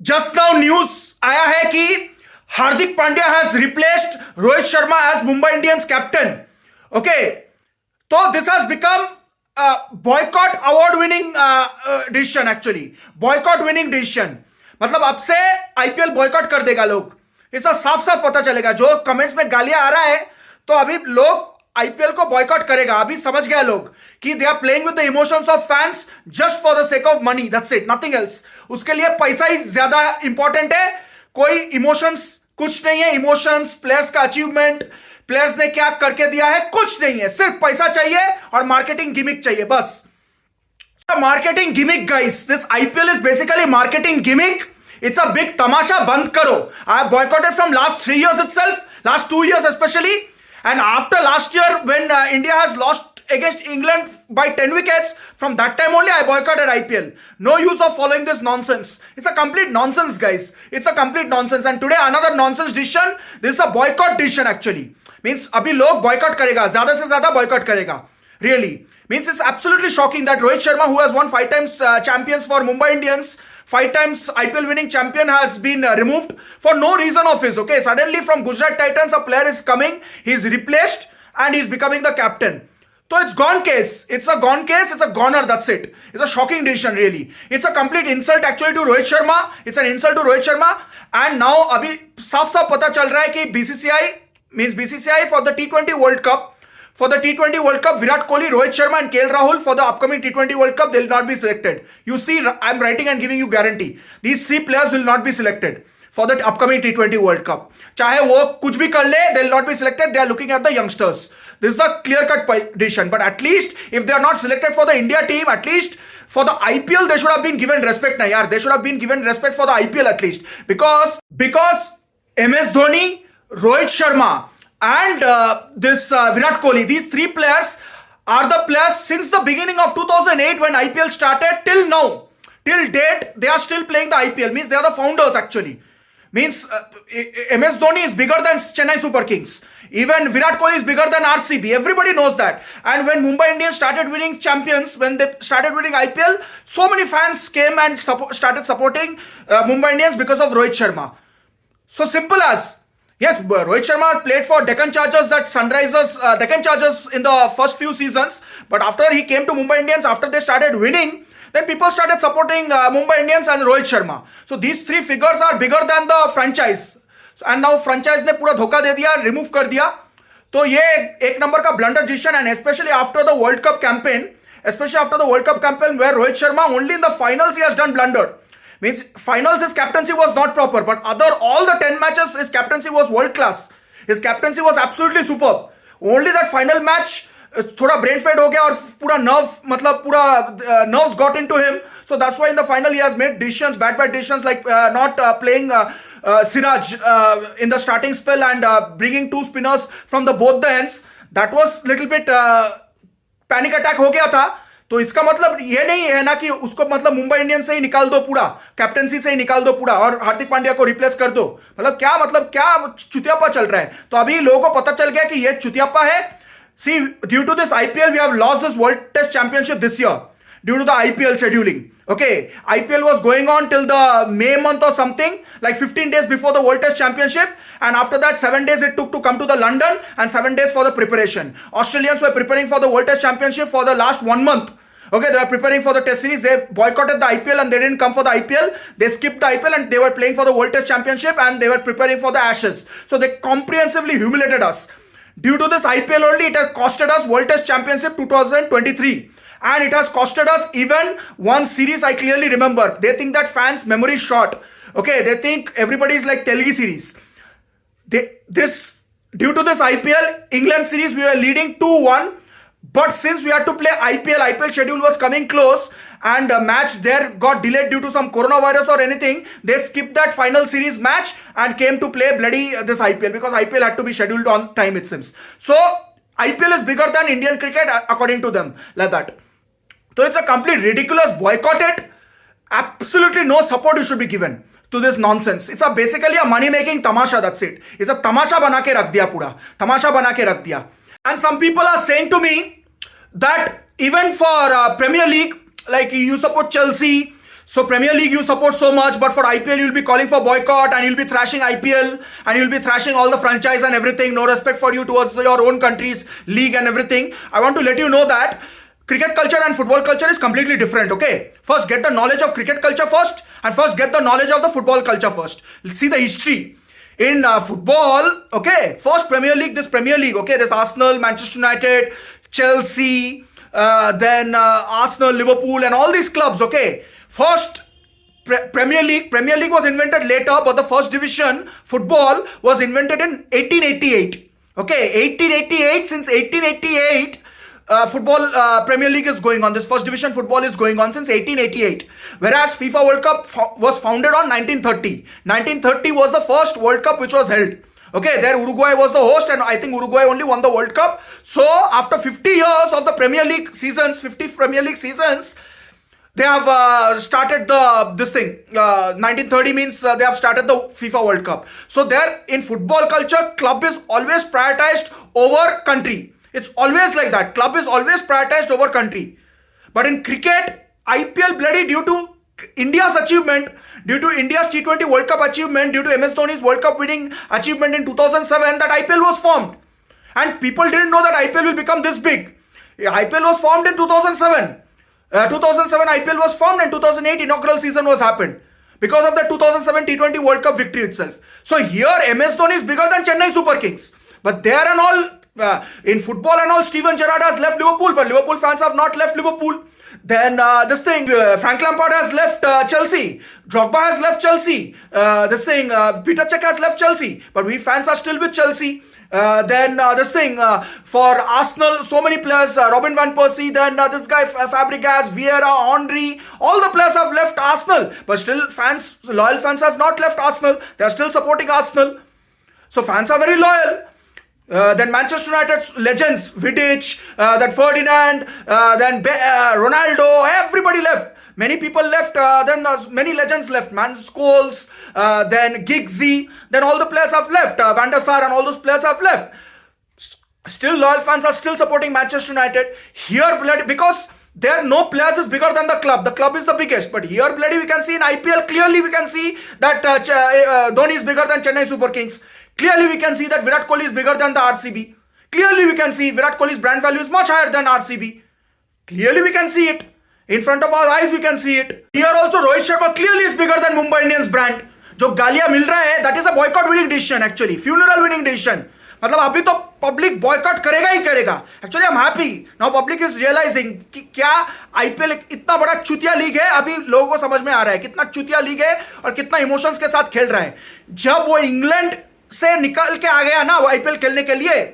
Just now news आया है कि Hardik Pandya has replaced Rohit Sharma as Mumbai Indians captain. Okay, तो this has become boycott award winning decision. Actually boycott winning decision मतलब अब से आईपीएल बॉयकॉट कर देगा लोग. इसका साफ साफ पता चलेगा. जो कमेंट्स में गालियां आ रहा है तो अभी लोग आईपीएल को बॉयकॉट करेगा. अभी समझ गया लोग कि they are playing with the emotions of fans just for the sake of money. That's it, nothing else. उसके लिए पैसा ही ज्यादा इंपॉर्टेंट है. कोई इमोशंस कुछ नहीं है. इमोशंस, प्लेयर्स का अचीवमेंट, प्लेयर्स ने क्या करके दिया है, कुछ नहीं है. सिर्फ पैसा चाहिए और मार्केटिंग गिमिक चाहिए बस. Marketing gimmick guys. This IPL is basically marketing gimmick. It's a big tamasha. बंद करो. I have boycotted from last 3 years itself, last 2 years especially. And after last year, when India has lost against England by 10 wickets, from that time only I boycotted IPL. No use of following this nonsense. It's a complete nonsense, guys. It's a complete nonsense. And today another nonsense decision. This is a boycott decision actually. Means अभी लोग boycott करेगा, ज़्यादा से ज़्यादा boycott करेगा. Really. Means it's absolutely shocking that Rohit Sharma, who has won 5 times champions for Mumbai Indians, 5 times IPL winning champion, has been removed for no reason of his. Okay, suddenly from Gujarat Titans a player is coming, he's replaced and he's becoming the captain. So it's gone case. It's a gone case. It's a goner. That's it. It's a shocking decision really. It's a complete insult actually to Rohit Sharma. It's an insult to Rohit Sharma. And now अभी साफ साफ पता चल रहा है कि BCCI for the T20 World Cup. For the T20 World Cup, Virat Kohli, Rohit Sharma and KL Rahul for the upcoming T20 World Cup, they will not be selected. You see, I'm writing and giving you guarantee. These 3 players will not be selected for the upcoming T20 World Cup. चाहे वो कुछ भी कर ले, they will not be selected. They are looking at the youngsters. This is a clear-cut decision. But at least, if they are not selected for the India team, at least for the IPL, they should have been given respect. Na yaar, they should have been given respect for the IPL at least. Because MS Dhoni, Rohit Sharma, and this Virat Kohli, these 3 players are the players since the beginning of 2008 when IPL started till now, till date they are still playing the IPL. Means they are the founders actually. Means MS Dhoni is bigger than Chennai Super Kings. Even Virat Kohli is bigger than RCB. Everybody knows that. And when Mumbai Indians started winning champions, when they started winning IPL, so many fans came and started supporting Mumbai Indians because of Rohit Sharma. So simple as. Yes, Rohit Sharma played for Deccan Chargers, Deccan Chargers in the first few seasons. But after he came to Mumbai Indians, after they started winning, then people started supporting Mumbai Indians and Rohit Sharma. So these 3 figures are bigger than the franchise. And now franchise ने पूरा धोखा दे दिया, remove कर दिया. तो ये एक number का blunder decision, and especially after the World Cup campaign, where Rohit Sharma only in the finals he has done blunder. Means finals his captaincy was not proper, but all the 10 matches his captaincy was world class. His captaincy was absolutely superb. Only that final match थोड़ा brain fade हो गया और पूरा nerves got into him. So that's why in the final he has made bad decisions like not playing Siraj in the starting spell and bringing 2 spinners from both the ends. That was little bit panic attack हो गया था. तो इसका मतलब ये नहीं है ना कि उसको मतलब मुंबई इंडियंस से ही निकाल दो पूरा, कैप्टनसी से ही निकाल दो पूरा और हार्दिक पांड्या को रिप्लेस कर दो. क्या चुतियापा चल रहा है. तो अभी लोगों को पता चल गया कि ये चुतियापा है. See, due to this IPL we have lost this World Test Championship this year due to the IPL scheduling. Okay, IPL was going on till the May month or something, like 15 days before the World Test Championship, and after that 7 days it took to come to the London and 7 days for the preparation. Australians were preparing for the World Test Championship for the last 1 month. Okay, they were preparing for the Test series. They boycotted the IPL and they didn't come for the IPL. They skipped the IPL and they were playing for the World Test Championship and they were preparing for the Ashes. So they comprehensively humiliated us. Due to this IPL only, it has costed us World Test Championship 2023. And it has costed us even one series I clearly remember. They think that fans' memory is short. Okay, they think everybody is like Telugu series. Due to this IPL, England series, we were leading 2-1. But since we had to play IPL schedule was coming close and a match there got delayed due to some coronavirus or anything, they skipped that final series match and came to play this IPL because IPL had to be scheduled on time it seems. So IPL is bigger than Indian cricket according to them, like that. So it's a complete ridiculous boycotted. Absolutely no support you should be given to this nonsense. It's basically a money making tamasha. That's it. It's a tamasha bana ke rakh diya pura. Tamasha bana ke rakh diya. And some people are saying to me that even for Premier League, like you support Chelsea, So Premier League you support so much, but for IPL you'll be calling for boycott and you'll be thrashing IPL and you'll be thrashing all the franchise and everything. No respect for you towards your own country's league and everything. I want to let you know that cricket culture and football culture is completely different, okay? First get the knowledge of cricket culture first and first get the knowledge of the football culture first. Let's see the history. In football, okay, first Premier League, okay, there's Arsenal, Manchester United, Chelsea, then Arsenal, Liverpool and all these clubs, okay? First Premier League was invented later, but the first division football was invented in 1888. Okay, 1888. Since 1888, football Premier League is going on. This first division football is going on since 1888. Whereas FIFA World Cup was founded on 1930. 1930 was the first World Cup which was held. Okay, there Uruguay was the host, and I think Uruguay only won the World Cup. So after 50 years of the Premier League seasons, 50 Premier League seasons, they have started this thing. 1930 means they have started the FIFA World Cup. So there in football culture, club is always prioritized over country. It's always like that. Club is always prioritized over country. But in cricket, IPL bloody due to India's achievement, due to India's T20 World Cup achievement, due to MS Dhoni's World Cup winning achievement in 2007, that IPL was formed. And people didn't know that IPL will become this big. IPL was formed in 2007. 2007 IPL was formed and 2008 inaugural season was happened because of the 2007 T20 World Cup victory itself. So here MS Dhoni is bigger than Chennai Super Kings. But there and all, in football and all, Steven Gerrard has left Liverpool, but Liverpool fans have not left Liverpool. Then Frank Lampard has left Chelsea. Drogba has left Chelsea. Peter Cech has left Chelsea. But we fans are still with Chelsea. For Arsenal, so many players, Robin Van Persie, then this guy Fabregas, Vieira, Henry, all the players have left Arsenal, but still loyal fans have not left Arsenal. They are still supporting Arsenal. So fans are very loyal. Then Manchester United legends, Vidic, then Ferdinand, then Ronaldo, everybody left. Many people left, then many legends left. Scholes, then Giggsy, then all the players have left. Van der Sar and all those players have left. Still, loyal fans are still supporting Manchester United. Here, because there no players is bigger than the club. The club is the biggest. But here, bloody, we can see in IPL, clearly we can see that Dhoni is bigger than Chennai Super Kings. Clearly, we can see that Virat Kohli is bigger than the RCB. Clearly, we can see Virat Kohli's brand value is much higher than RCB. Clearly, we can see it. In front of our eyes, we can see it. Here also, Rohit Sharma clearly is bigger than Mumbai Indians brand. जो गालियां मिल रहा है, that is a boycott winning decision actually. Funeral winning decision. मतलब अभी तो public boycott करेगा ही करेगा. Actually I am happy now public is realising कि क्या आईपीएल इतना बड़ा चुतिया लीग है. अभी लोगों को समझ में आ रहा है कितना चुतिया लीग है और कितना इमोशंस के साथ खेल रहा है. जब वो इंग्लैंड से निकल के आ गया ना वो आईपीएल खेलने के लिए,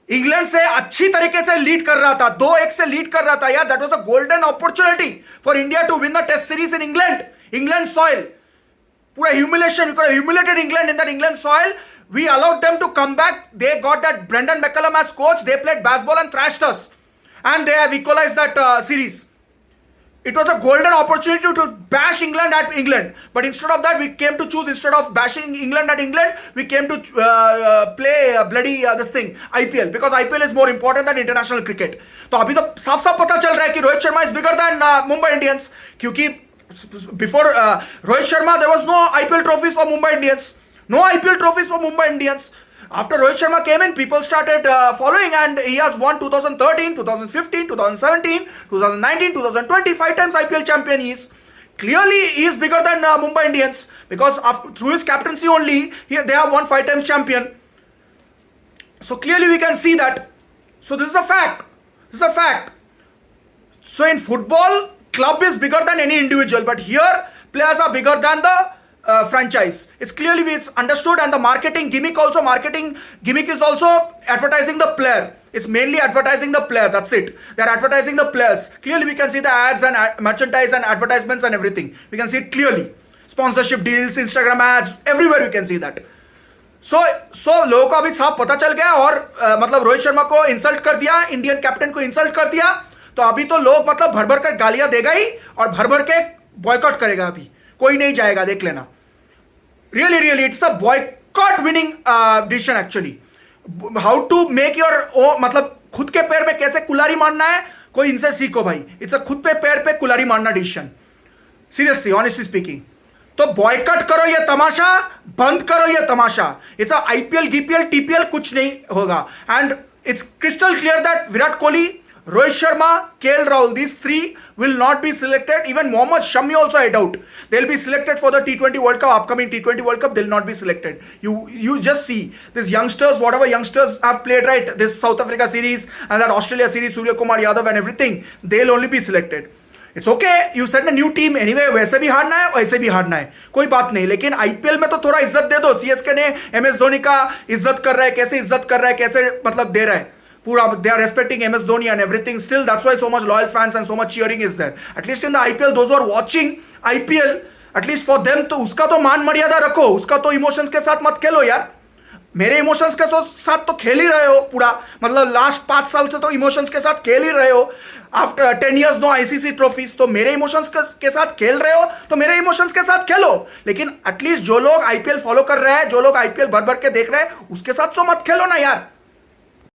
इंग्लैंड से अच्छी तरीके से लीड कर रहा था, 2-1 से लीड कर रहा था यार. That was a golden opportunity for India to win the test series in England soil. पूरा humiliation, we could humiliated England in that England soil. We allowed them to come back. They got that Brendan McCullum as coach. They played baseball and thrashed us, and they have equalized that series. It was a golden opportunity to bash England at England, but instead of that, we came to choose, instead of bashing England at England, we came to play bloody this thing IPL, because IPL is more important than international cricket. तो अभी तो साफ साफ पता चल रहा है कि Rohit Sharma is bigger than Mumbai Indians, क्योंकि before Rohit Sharma there was no IPL trophies for Mumbai Indians. No IPL trophies for Mumbai Indians. After Rohit Sharma came in, people started following, and he has won 2013, 2015, 2017, 2019, 2020, 5 times IPL champion he is. Clearly, he is bigger than Mumbai Indians, because through his captaincy only, they have won 5 times champion. So clearly we can see that. So this is a fact. This is a fact. So in football, club is bigger than any individual, but here players are bigger than the franchise. It's clearly understood, and the marketing gimmick is also advertising the player. It's mainly advertising the player. That's it. They're advertising the players. Clearly, we can see the ads and merchandise and advertisements and everything. We can see it clearly. Sponsorship deals, Instagram ads, everywhere we can see that. So लोगों को अभी साफ पता चल गया, और मतलब रोहित शर्मा को इंसल्ट कर दिया, इंडियन कैप्टन को इंसल्ट कर दिया, तो अभी तो लोग मतलब भर भर कर गालियां देगा ही, और भर भर के बॉयकॉट करेगा. अभी कोई नहीं जाएगा, देख लेना. Really, it's a boycott winning decision actually. How to make your own, मतलब खुद के पैर पे कैसे कुल्हाड़ी मारना है, कोई इनसे सीखो भाई. It's a खुद पे पैर पे कुल्हाड़ी मारना decision. सीरियसली ऑनेस्टली स्पीकिंग, तो बॉयकट करो ये तमाशा, बंद करो ये तमाशा. इट्स आईपीएल गीपीएल टीपीएल कुछ नहीं होगा. And it's crystal clear that Virat Kohli, Rohit Sharma, KL Rahul, these three will not be selected. Even Mohammad Shami also, I doubt. They'll be selected for the T20 World Cup, upcoming T20 World Cup, they'll not be selected. You just see, these youngsters, whatever youngsters have played, right, this South Africa series and that Australia series, Surya Kumar Yadav and everything, they'll only be selected. It's okay, you send a new team anyway, वैसे भी हारना है वैसे भी हारना है, कोई बात नहीं. लेकिन आईपीएल में तो थोड़ा इज्जत दे दो. सीएसके ने एमएस धोनी का इज्जत कर रहा है, कैसे इज्जत कर रहा है, कैसे मतलब दे रहा है पूरा. They are respecting MS Dhoni and everything. Still, that's why so much loyal fans and so much cheering is there. At least in the IPL, those who are watching IPL, at least for them, तो उसका तो मान मर्यादा रखो, उसका तो emotions के साथ मत खेलो यार. मेरे इमोशंस के साथ तो खेल ही रहे हो पूरा, मतलब लास्ट 5 साल से तो इमोशंस के साथ खेल ही रहे हो. After 10 years no ICC trophies, तो मेरे इमोशंस के साथ खेल रहे हो तो मेरे इमोशंस के साथ खेलो. लेकिन एटलीस्ट जो लोग आईपीएल फॉलो कर रहे हैं, जो लोग आईपीएल भर भर के देख रहे हैं, उसके साथ तो मत खेलो ना यार.